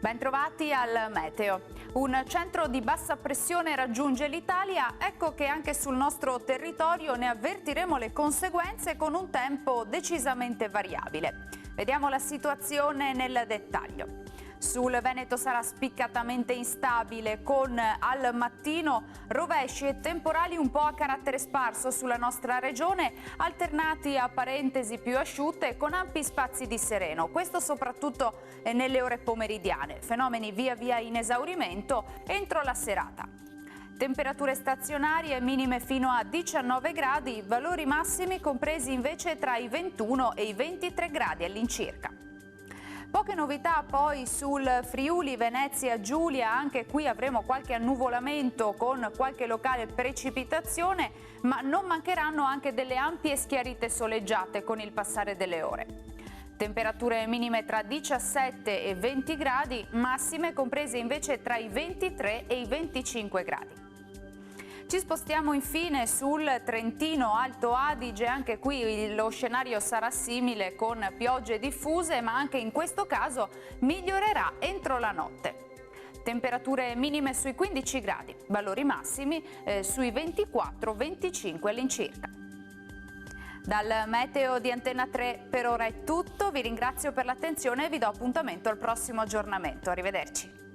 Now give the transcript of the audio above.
Bentrovati al Meteo. Un centro di bassa pressione raggiunge l'Italia, ecco che anche sul nostro territorio ne avvertiremo le conseguenze con un tempo decisamente variabile. Vediamo la situazione nel dettaglio. Sul Veneto sarà spiccatamente instabile con al mattino rovesci e temporali un po' a carattere sparso sulla nostra regione, alternati a parentesi più asciutte con ampi spazi di sereno, questo soprattutto nelle ore pomeridiane, fenomeni via via in esaurimento entro la serata. Temperature stazionarie minime fino a 19 gradi, valori massimi compresi invece tra i 21 e i 23 gradi all'incirca. Poche novità poi sul Friuli, Venezia, Giulia, anche qui avremo qualche annuvolamento con qualche locale precipitazione, ma non mancheranno anche delle ampie schiarite soleggiate con il passare delle ore. Temperature minime tra 17 e 20 gradi, massime comprese invece tra i 23 e i 25 gradi. Ci spostiamo infine sul Trentino Alto Adige, anche qui lo scenario sarà simile con piogge diffuse, ma anche in questo caso migliorerà entro la notte. Temperature minime sui 15 gradi, valori massimi sui 24-25 all'incirca. Dal Meteo di Antenna 3 per ora è tutto, vi ringrazio per l'attenzione e vi do appuntamento al prossimo aggiornamento. Arrivederci.